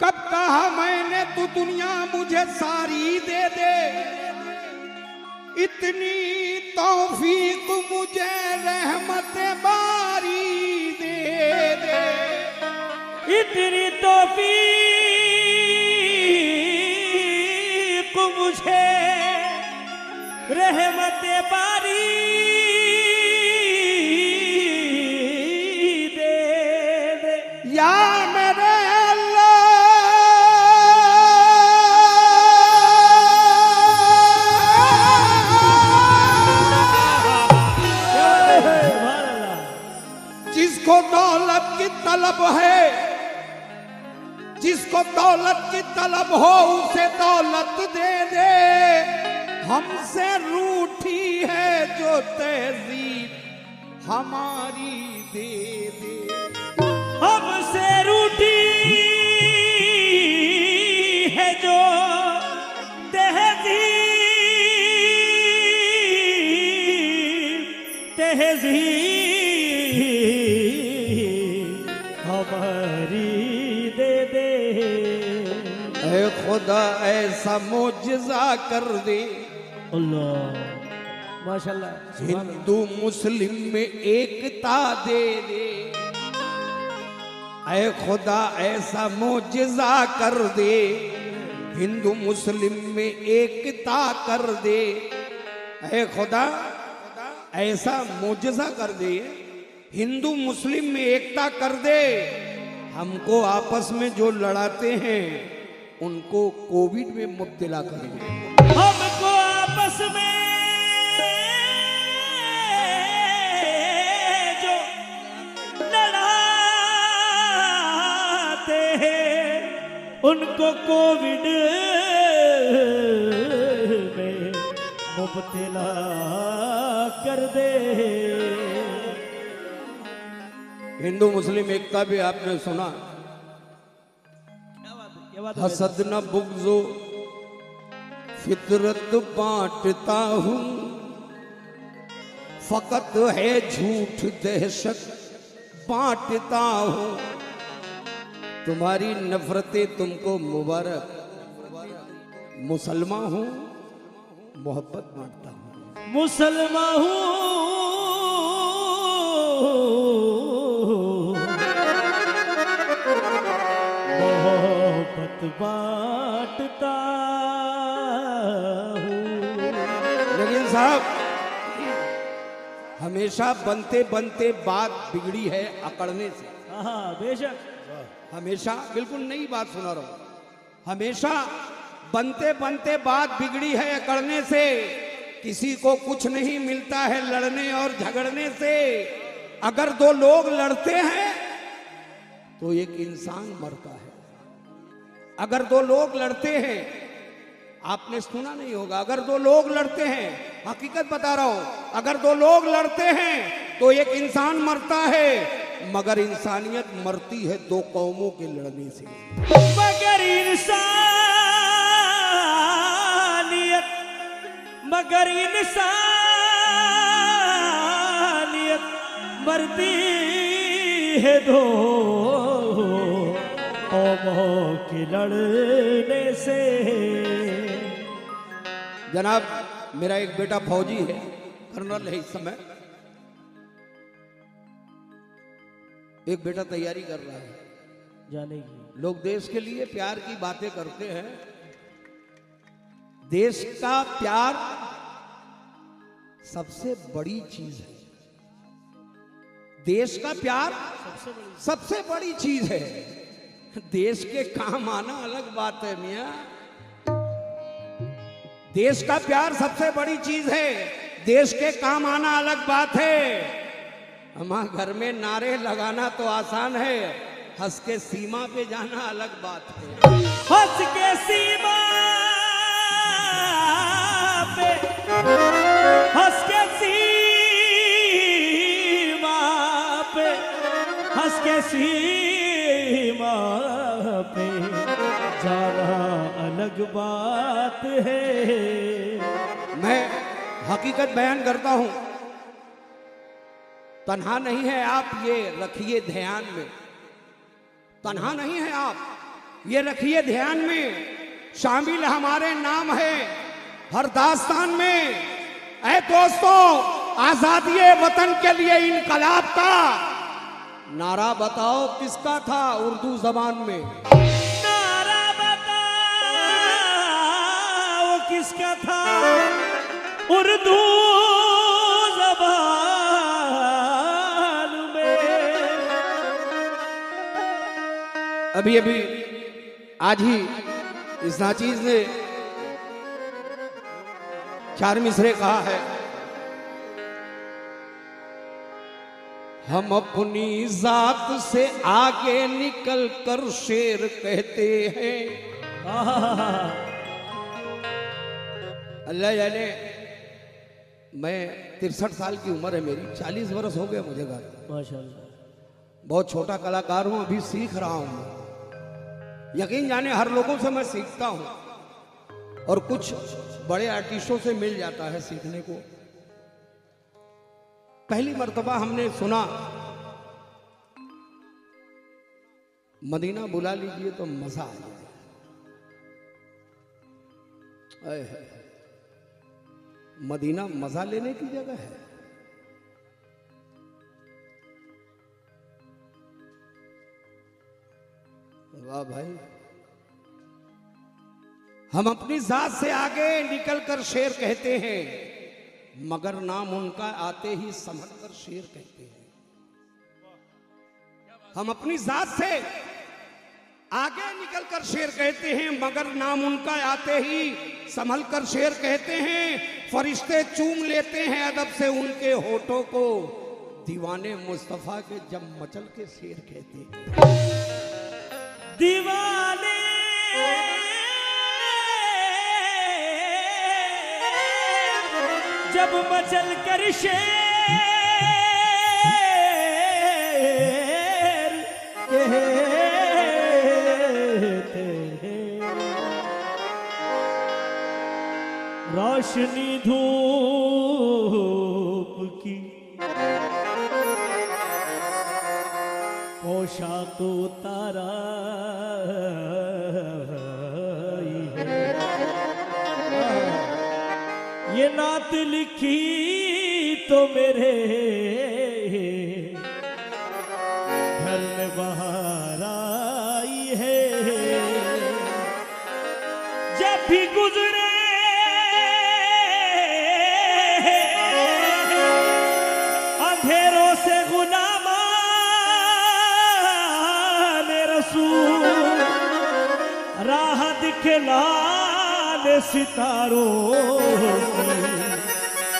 कब कहा मैंने तू दुनिया मुझे सारी दे दे, इतनी तौफीक मुझे रहमत बारी दे दे, इतनी तौफीक मुझे रहमत बारी दे दे। या मेरे जिसको दौलत की तलब है, जिसको दौलत की तलब हो उसे दौलत दे दे, हमसे रूठी है जो तहजीब हमारी दे दे, हमसे रूठी है जो तहजीब हमारी दे दे। ऐ खुदा ऐसा मोजज़ा कर दे, अल्लाह माशाल्लाह, हिंदू मुस्लिम में एकता दे दे, ऐ खुदा ऐसा मोजज़ा कर दे, हिंदू मुस्लिम में एकता कर दे, ऐ खुदा ऐसा मोजज़ा कर दे, हिंदू मुस्लिम में एकता कर दे, हमको आपस में जो लड़ाते हैं उनको कोविड में मुब्तला कर दे, हमको आपस में जो लड़ाते हैं उनको कोविड में मुब्तला कर दे। हिंदू मुस्लिम एकता भी आपने सुना, हसद न बुग़्ज़ो फितरत बांटता हूँ, फकत है झूठ दहशत बांटता हूँ, तुम्हारी नफरतें तुमको मुबारक, मुसलमान हूँ मोहब्बत बांटता हूँ, मुसलमान हूँ मोहब्बत बांटता हूँ। लेकिन साहब हमेशा बनते बनते बात बिगड़ी है अकड़ने से, हाँ बेशक, हमेशा बिल्कुल नई बात सुना रहा हूं, हमेशा बनते बनते बात बिगड़ी है अकड़ने से, किसी को कुछ नहीं मिलता है लड़ने और झगड़ने से, अगर दो लोग लड़ते हैं तो एक इंसान मरता है, अगर दो लोग लड़ते हैं, आपने सुना नहीं होगा, अगर दो लोग लड़ते हैं, हकीकत बता रहा हूं, अगर दो लोग लड़ते हैं तो एक इंसान मरता है, मगर इंसानियत मरती है दो कौमों के लड़ने से, मगर इंसानियत, मगर इंसानियत मरती है दो कौमों के लड़ने से। जनाब मेरा एक बेटा फौजी है, कर्नल है इस समय, एक बेटा तैयारी कर रहा है जाने की। लोग देश के लिए प्यार की बातें करते हैं, देश का प्यार सबसे बड़ी चीज है, देश का प्यार सबसे बड़ी चीज है, देश के काम आना अलग बात है मियां, देश का प्यार सबसे बड़ी चीज है, देश के काम आना अलग बात है, हमारे घर में नारे लगाना तो आसान है, हंस के सीमा पे जाना अलग बात है, हंस के सीमा पे, हंस के सीमा पे, हंस के सीमा पे जाना अलग बात है। मैं हकीकत बयान करता हूं, तन्हा नहीं है आप, ये रखिए ध्यान में, तन्हा नहीं है आप, ये रखिए ध्यान में, शामिल हमारे नाम है हर दास्तान में। ऐ दोस्तों, आजादी वतन के लिए इनकलाब का नारा बताओ किसका था उर्दू जबान में? नारा बताओ किसका था उर्दू जबान में? अभी अभी आज ही इस नाचीज ने 4 मिसरे कहा है, हम अपनी जात से आगे निकल कर शेर कहते हैं। अल्लाह जाने, मैं 63 साल की उम्र है मेरी, 40 वर्ष हो गए मुझे गाते। माशाल्लाह, बहुत छोटा कलाकार हूं, अभी सीख रहा हूं। यकीन जाने हर लोगों से मैं सीखता हूं और कुछ बड़े आर्टिस्टों से मिल जाता है सीखने को। पहली मर्तबा हमने सुना मदीना बुला लीजिए तो मजा आ जाए। मदीना मजा लेने की जगह है। वाह भाई, हम अपनी जात से आगे निकलकर शेर कहते हैं, मगर नाम उनका आते ही संभल कर शेर कहते हैं। हम अपनी जात से आगे निकलकर शेर कहते हैं, मगर नाम उनका आते ही संभल कर शेर कहते हैं। फरिश्ते चूम लेते हैं अदब से उनके होठों को, दीवाने मुस्तफा के जब मचल के शेर कहते हैं। दीवाने जब मचल कर शेर कहते हैं, रोशनी धूप की पोशाक उतारा ये नात लिखी तो मेरे घर में बाहर आई है। जब भी गुजरे अंधेरों से गुलामान रसूल, राह दिखलाल सितारों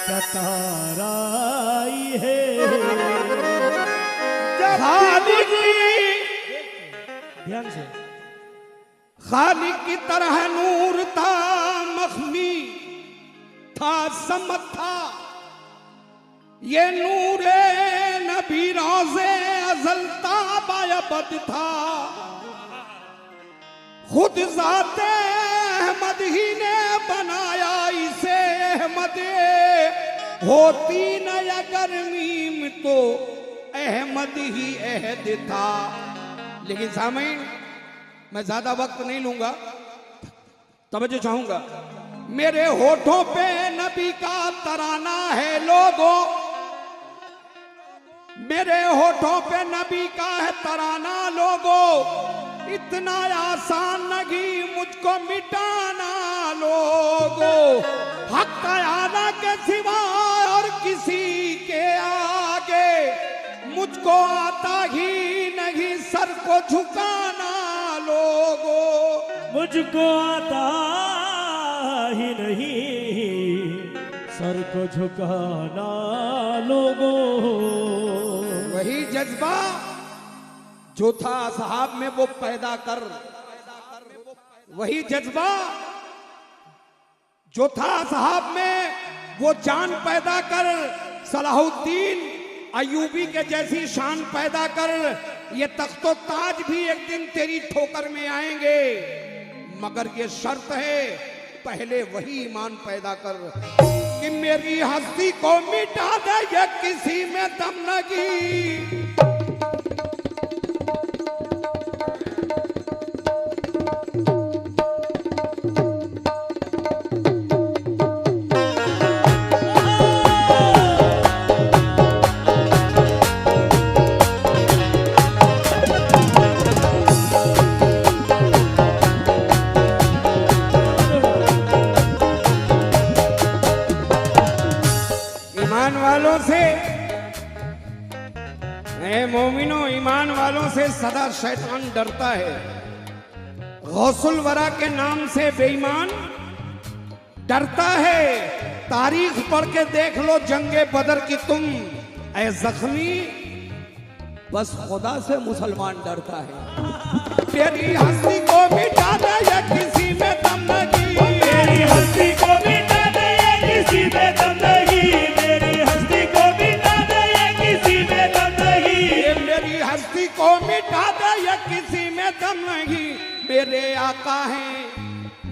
कतार आई है। ध्यान से, खालिक की तरह नूर था, मखनी था, समत था, ये नूरे नबी रोज़े अज़ल ताबायबद था। खुद ज़ाते अहमद ही ने बनाया इसे, अहमद होती न अगर मीम तो अहमद ही अहद था। लेकिन सामीन, मैं ज्यादा वक्त नहीं लूंगा, तवज्जो चाहूंगा। मेरे होठों पे नबी का तराना है लोगों, मेरे होठों पे नबी का है तराना लोगों। इतना आसान नहीं मुझको मिटाना लोगों, हक आना के सिवा और किसी के आगे मुझको आता ही नहीं सर को झुकाना लोगों। मुझको आता ही नहीं सर को झुकाना लोगों। वही जज्बा जो था असहाब में वो पैदा कर, वही जज्बा जो था असहाब में वो जान पैदा कर। सलाहुद्दीन अयूबी के जैसी शान पैदा कर। ये तख्तो ताज भी एक दिन तेरी ठोकर में आएंगे, मगर ये शर्त है पहले वही ईमान पैदा कर कि मेरी हस्ती को मिटा दे ये किसी में दम लगी। से सदा शैतान डरता है, गौसुल वरा के नाम से बेईमान डरता है। तारीख पढ़ के देख लो जंगे बदर की तुम, ऐ जख्मी बस खुदा से मुसलमान डरता है। तेरी हस्ती को मिटा दे या किसी में दम नहीं, मेरी हस्ती को मिटा दे ये किसी में दम नहीं, मेरी हस्ती को मिटा दे ये किसी में दम नहीं, ये मेरी हस्ती को मिटा दे या किसी में दम नहीं। मेरे आका हैं,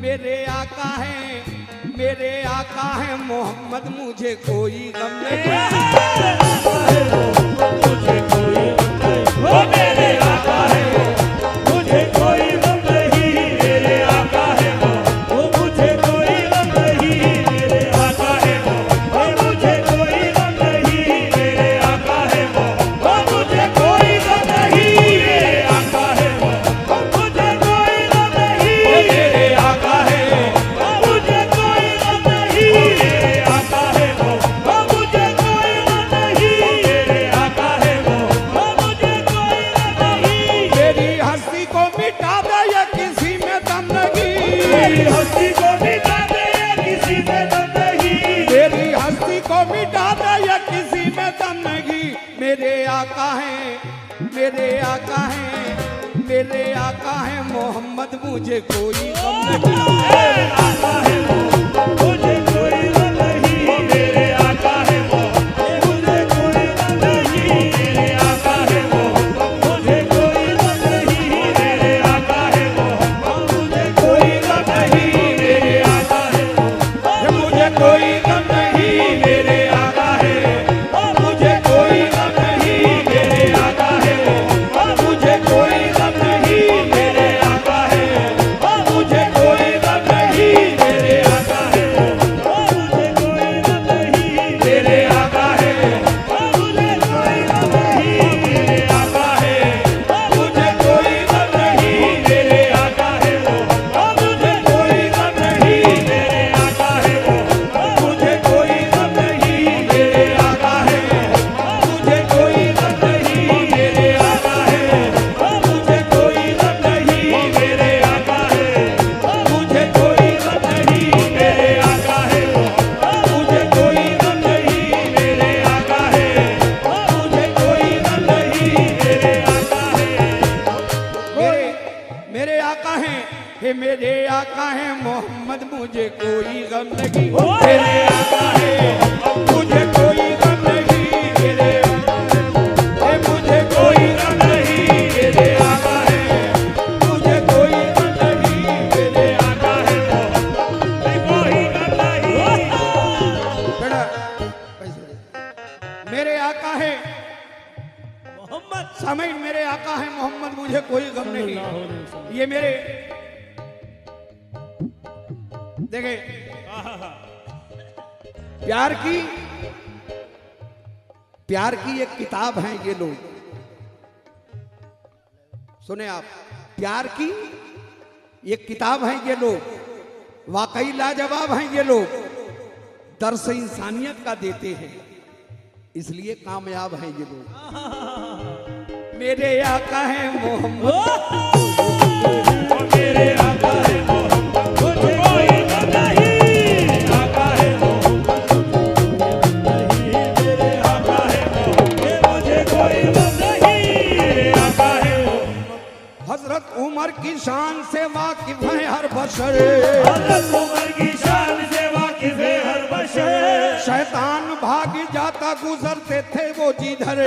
मेरे आका हैं, मेरे आका हैं मोहम्मद, मुझे कोई गम नहीं। मुझे कोई गम नहीं, वो मेरे आका है, मुझे कोई गम नहीं, मेरे आका है वो मुझे कोई गम नहीं, मेरे आका है वो मुझे कोई गम नहीं, मेरे आका है वो मुझे कोई गम नहीं, मेरे आका है वो मुझे कोई गम नहीं, मेरे आका है वो मुझे कोई गम नहीं, मेरे आका है वो मुझे कोई गम नहीं, मेरे आका है वो मुझे कोई गम नहीं, मेरी हस्ती को मिटा दे या किसी में दम नहीं, मेरी हस्ती को मिटा दे ये किसी में दम नहीं, मेरी हस्ती को मिटा दे या किसी में दम नहीं। मेरे आका हैं, मेरे आका हैं, मेरे आका हैं मोहम्मद, मुझे कोई गम नहीं। मेरे आका है वो मुझे कोई गम नहीं, मेरे आका है वो मुझे कोई गम नहीं, मेरे आका है वो मुझे कोई गम नहीं, मेरे आका है वो मुझे कोई गम नहीं, मेरे आका है वो मुझे कोई गम नहीं, मेरे आका है वो मुझे कोई गम नहीं, मेरे आका है वो मुझे कोई गम नहीं, मेरे आका है वो मुझे कोई गम नहीं, मेरे आका है वो मुझे कोई गम नहीं, मेरे आका है वो मुझे कोई गम नहीं, मेरे आका है वो मुझे कोई गम नहीं, मेरे आका है वो मुझे कोई गम नहीं, मेरे आका है वो मुझे कोई गम नहीं, मेरे आका है मुझे कोई गम नहीं, मेरे आका है मुझे कोई गम नहीं, मेरे आका है मुझे कोई गम नहीं, मेरे आका है मुझे कोई गम नहीं, मेरे आका है मुझे कोई गम नहीं, मेरे आका है मेरे आका हैं, हे मेरे आका हैं मोहम्मद, मुझे कोई गम नहीं। मेरे आका हैं, मुझे कोई गम नहीं, मेरे हे मुझे कोई गम नहीं, मेरे आका हैं, मुझे कोई गम नहीं, मेरे आका हैं। कोई गम नहीं। बेटा पैसे दे। मेरे आका हैं मोहम्मद समय, मेरे आका हैं मोहम्मद, मुझे कोई गम नहीं। ये मेरे देखे प्यार की एक किताब है ये लोग, सुने आप, प्यार की एक किताब है ये लोग, वाकई लाजवाब हैं ये लोग, दर्स इंसानियत का देते हैं, इसलिए कामयाब हैं ये लोग। मेरे आका हैं मोहम्मद, मेरे आका है मुझे कोई गम नहीं, आका है नहीं, मेरे आका है मुझे कोई गम नहीं, मेरे आका है हजरत उमर की शान से वाकिफ है हर बशर, हज़रत उमर की शान से वाकिफ है हर बशर, शैतान भाग जाता गुजरते थे वो जिधर,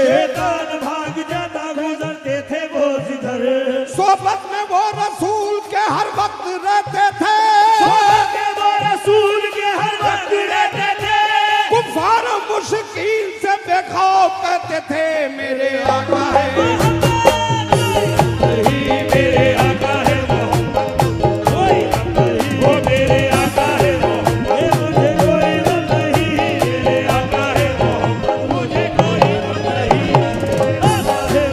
शैतान भाग जाता गुजरते थे वो जिधर, सोबत में वो रसूल के हर वक्त रहते थे, सोबत में वो रसूल के हर वक्त रहते थे, कुफार मुश्किल से बेखौफ कहते थे मेरे आका है, नहीं मेरे आका है कोई गम नहीं, वो मेरे आका है मुझे कोई गम नहीं, मेरे आका है मुझे कोई गम नहीं, आका है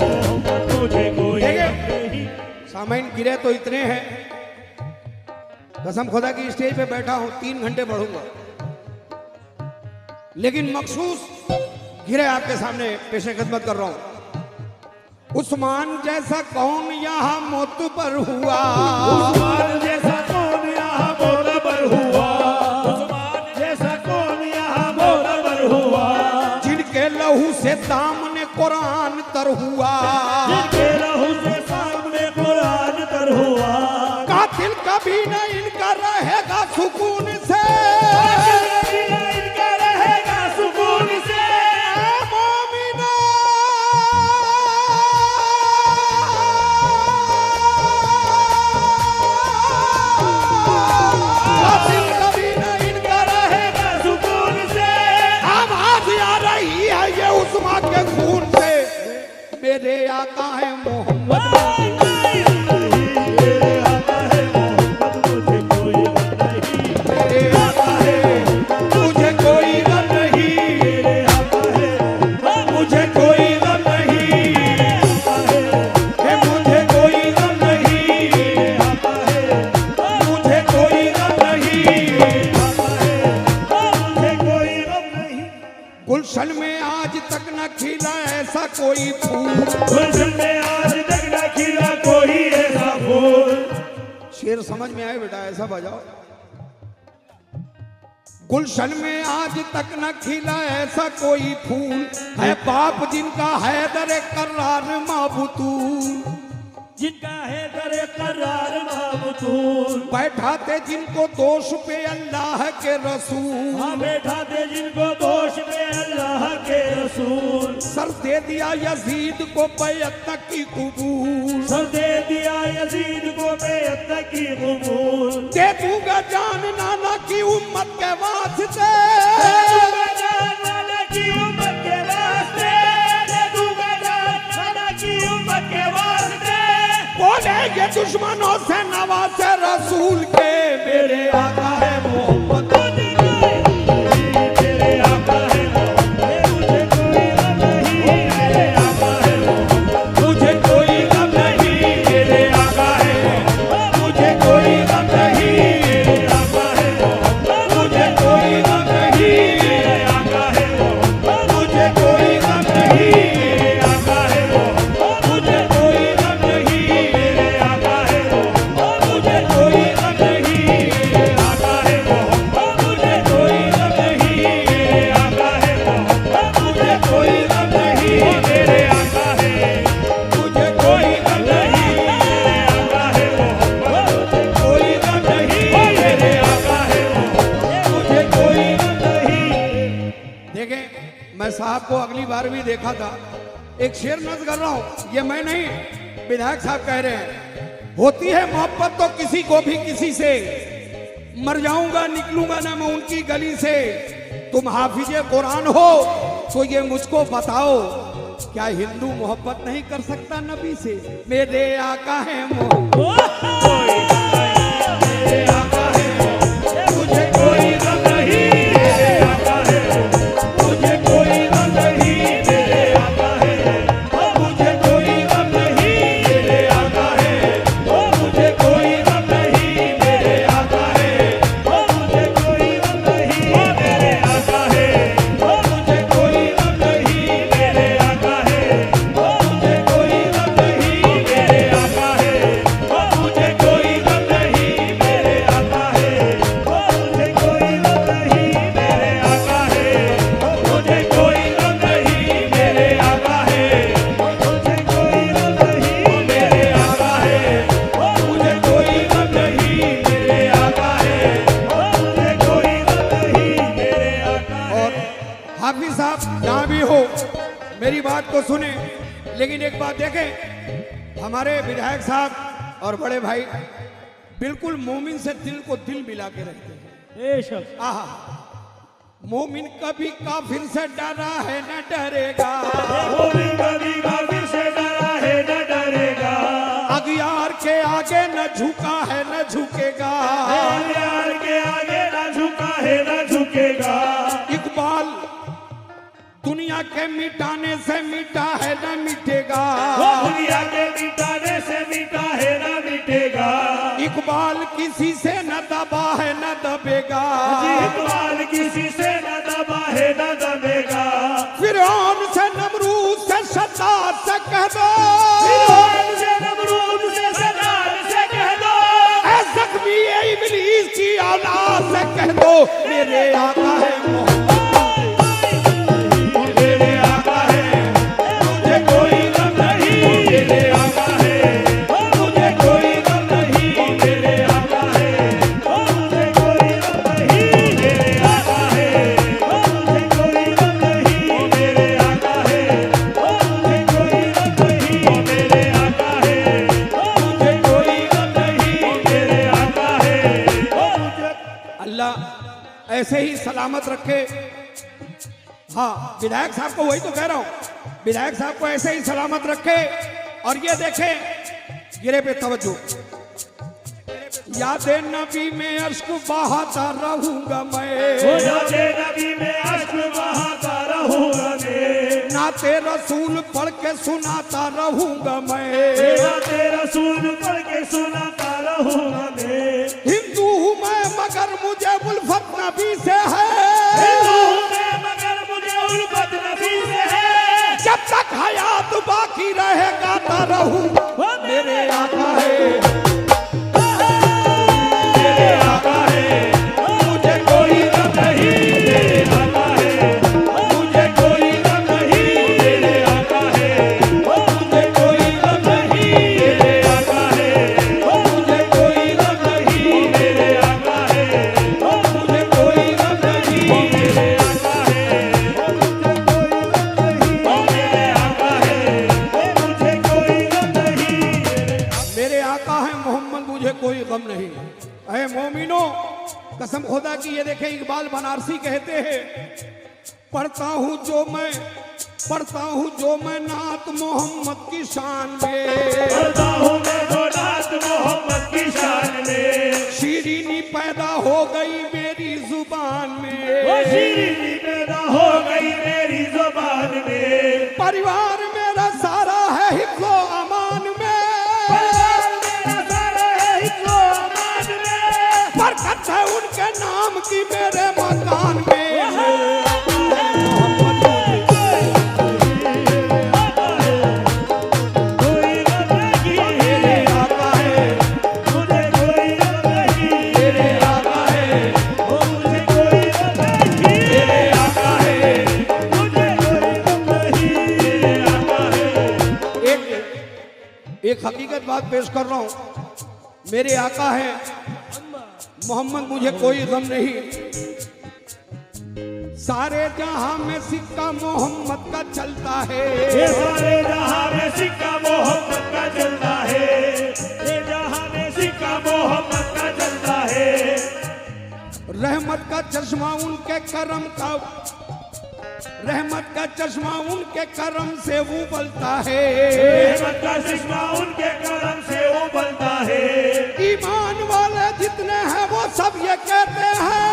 मुझे कोई गम नहीं। सामाइन गिरे तो इतने हैं, कसम खुदा की स्टेज पे बैठा हूं 3 घंटे पढ़ूंगा, लेकिन मखसूस गिरे आपके सामने पेशे खिदमत कर रहा हूं। उस्मान जैसा कौन यहाँ मोतबर हुआ, उस्मान जैसा कौन यहाँ मोतबर हुआ, उस्मान जैसा कौन यहाँ मोतबर हुआ, जिनके लहू से दामने कुरान तर हुआ, जिनके लहू से सामने कुरान तर हुआ, कातिल कभी न इनका रहेगा सुकून से, इनका रहेगा सुकून से, मोमिना कातिल कभी न इनका रहेगा सुकून से, आवाज आ रही है ये उस्मा के खून से, मेरे आका है मोहम्मद, गुलशन में आज तक न खिला ऐसा कोई फूल, गुलशन में आज तक न खिला कोई ऐसा फूल, शेर समझ में आए बेटा, ऐसा बजाओ। गुलशन में आज तक न खिला ऐसा कोई फूल, है बाप जिनका हैदर करार माबतूल, जिनका है दरे करार माबतूल, बैठा थे जिनको दोष पे अल्लाह के रसूल, हाँ बैठा थे जिनको दोष पे अल्लाह के रसूल, सर दे दिया यजीद को बैअत की कबूल, सर दे दिया यजीद को बैअत की कबूल, दे दूंगा जान नाना की उम्मत के वास्ते, दे दूंगा जान नाना की उम्मत के वास्ते, दे दूंगा जान नाना की उम्मत के वास्ते, बोले ये दुश्मनों से नवासे रसूल के, मेरे आका है मोहम्मद, मेरे आका है मुझे कोई गम नहीं, मेरे आका है मुझे कोई गम नहीं, मेरे आका है मुझे कोई गम नहीं, मेरे आका है मुझे कोई गम नहीं, मेरे आका है मुझे कोई गम नहीं, मेरे आका है मुझे कोई गम नहीं, मेरे आका है मुझे कोई गम नहीं, मेरे आका है मुझे कोई गम नहीं, मेरे आका है मुझे कोई गम नहीं, मेरे आका है मुझे कोई गम नहीं, मेरे आका है कोई गम नहीं, मेरे आका है मुझे कोई गम नहीं। देखें, मैं साहब को अगली बार भी देखा था, एक शेर नज़ कर रहा हूं, ये मैं नहीं, विधायक साहब कह रहे हैं, होती है मोहब्बत तो किसी को भी किसी से, मर जाऊंगा निकलूंगा ना मैं उनकी गली से, तुम हाफिजे कुरान हो तो ये मुझको बताओ, क्या हिंदू मोहब्बत नहीं कर सकता नबी से, मेरे आका है मोहब्बत, मेरे आका है मुझे कोई गम नहीं, मेरे आका है मुझे कोई गम नहीं, मेरे आका है मुझे कोई गम नहीं, मेरे आका है मुझे कोई गम नहीं, मेरे आका है मुझे कोई गम नहीं, मेरे आका है मुझे कोई गम नहीं, मेरे आका है मुझे कोई गम नहीं, मेरे आका है मुझे कोई गम नहीं, मेरे आका है मुझे कोई गम नहीं, मेरे आका है मुझे कोई गम नहीं, मेरे आका है मुझे कोई गम नहीं, मेरे आका है मुझे कोई गम नहीं, मेरे आका है मुझे कोई गम नहीं, मेरे आका है। और हाफिज साहब जहाँ भी हो मेरी बात को सुने, लेकिन एक बात देखें, हमारे विधायक साहब और बड़े भाई बिल्कुल मोमिन से दिल को दिल मिला के रखते हैं। बेशक आहा, मोमिन कभी काफिर से डरा है न डरेगा, मोमिन कभी काफिर से डरा है न डरेगा, अगियार के आगे न झुका है न झुकेगा, यार के आगे न झुका है न झुकेगा, इकबाल दुनिया के मिटाने से मिटा है न मिटेगा, दुनिया के मिटाने से मिटा है न मिटेगा, इकबाल किसी से न दबा है न दबेगा, इकबाल किसी से न दबा है न दबेगा, फिरौन से नमरूद से सज्जाद से कह दो, फिरौन से नमरूद से सज्जाद से कह दो, ऐ जख्मी इब्लीस की औलाद से कह दो, मेरे आका है मोहम्मद, मेरे आका है मुझे कोई गम नहीं, मेरे आका है मुझे कोई गम नहीं, मेरे आका है मुझे कोई गम नहीं, मेरे आका है मुझे कोई गम नहीं, मेरे आका है मुझे कोई गम नहीं, मेरे आका है मुझे कोई गम नहीं, मेरे आका है। अल्लाह ऐसे ही सलामत रखे। हाँ, विधायक साहब को वही तो कह रहा हूं, विधायक साहब को ऐसे ही सलामत रखे। और ये देखें, गिरे पे तवज्जो, याद नबी में अश्क बहाता रहूंगा मैं, यादे नबी में अश्क बहाता रहूंगा मैं, नाते रसूल पढ़ के सुनाता रहूंगा मैं, नाते रसूल पढ़ के सुनाता रहूंगा मैं, हिंदू हूं मैं मगर मुझे उल्फत नबी से है, हिंदू हूं मैं मगर मुझे उल्फत नबी से है, जब तक हयात बाकी रहे गाता रहूंगा मेरे आका है, मेरे आका है मुझे कोई गम नहीं, मेरे आका है मुझे कोई गम नहीं, मेरे आका है मुझे कोई गम नहीं, मेरे आका है मुझे कोई गम नहीं, मेरे आका है मुझे कोई गम नहीं, मेरे आका है मेरे आका है मुझे कोई गम नहीं, मेरे आका है मोहम्मद, मुझे कोई गम नहीं। अरे मोमिनो, कसम खुदा की, ये देखें इकबाल बनारसी कहते हैं, पढ़ता हूँ जो मैं नात मोहम्मद की शान में, पढ़ता हूँ मैं जो नात मोहम्मद की शान में, शीरीनी पैदा हो गई मेरी जुबान में, वो शीरीनी पैदा हो गई मेरी जुबान में, परिवार मेरा सारा है हिफ्ज़ो अमान में, परिवार मेरा सारा है हिफ्ज़ो अमान में, बरकत है उनके नाम की मेरे मकान में। कोई गम नहीं, मेरे आका है मुझे कोई गम नहीं, मेरे आका है मुझे कोई गम नहीं, मेरे आका है मुझे कोई गम नहीं, मेरे आका है। एक हकीकत बात पेश कर रहा हूं, मेरे आका है मोहम्मद, मुझे कोई गम नहीं, सारे जहां में सिक्का मोहम्मद का चलता है, ये सारे जहां में सिक्का मोहम्मद का चलता है, ये जहां में सिक्का मोहम्मद का चलता है, रहमत का चश्मा उनके करम का, रहमत का चश्मा उनके करम से उबलता है, रहमत का चश्मा उनके करम से उबलता है, ईमान वाले जितने हैं वो सब ये कहते हैं,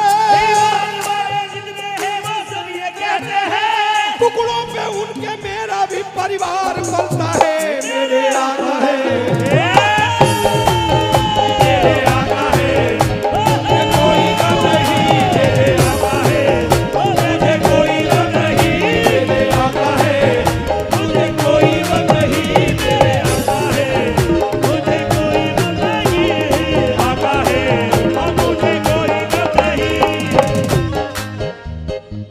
ईमान वाले जितने हैं वो सब ये कहते हैं, टुकड़ों पे उनके मेरा भी परिवार पलता है, मेरे आका है, मेरे आका है मुझे कोई गम नहीं, मेरे आका है मुझे कोई गम नहीं, मेरे आका है मुझे कोई गम नहीं, मेरे आका है मुझे कोई गम नहीं, आका है मुझे कोई गम नहीं,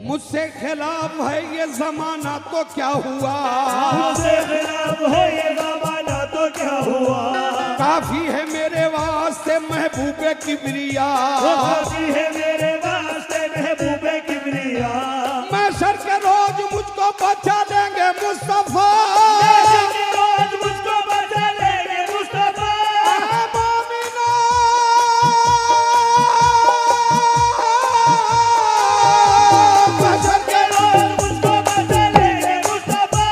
मुझसे खिलाफ है ये जमाना तो क्या हुआ, मुझसे खिलाफ है ये ज़माना तो क्या हुआ, काफी है मेरे वास्ते महबूबे किबरिया, वो काफी है मेरे वास्ते महबूबे किबरिया, महशर के रोज मुझको बचा लेंगे मुस्तफा, रोज मुझको बचा लेंगे मुस्तफा, ऐ मोमिनो, महशर के रोज मुझको बचा लेंगे मुस्तफा,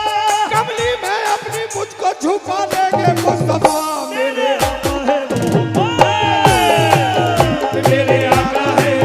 कमली में अपनी मुझको छुपा लेंगे मुस्तफा, मेरे आका है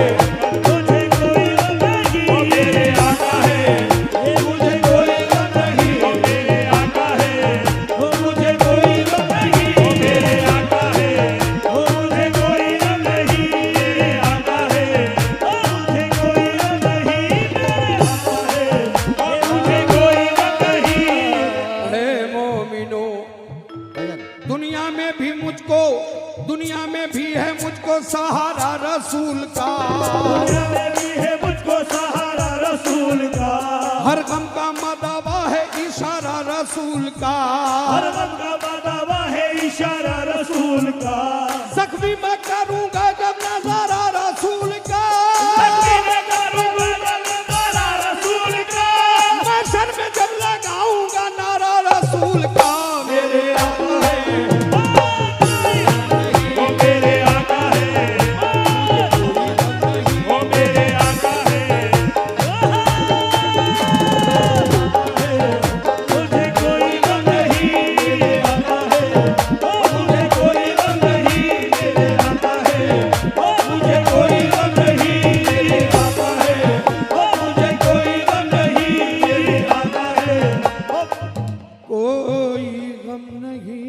दुनिया में भी है मुझको सहारा रसूल का, दुनिया में भी है मुझको सहारा रसूल का, हर गम का मदावा है इशारा रसूल का, हर गम का बदावा है इशारा रसूल का, जख्मी मैं करूंगा जब नजारा रसूल का, जख्मी मैं करूंगा जब नजारा रसूल का, महशर में जब लगाऊंगा नारा रसूल का। मेरे आका है वो मेरे आका है, वो मेरे आका है, मुझे कोई गम नहीं, मेरे आका है, मुझे कोई गम नहीं, मेरे आका है, मुझे कोई गम नहीं, मेरे आका है, मुझे कोई गम नहीं, मेरे आका है। कोई गम नहीं।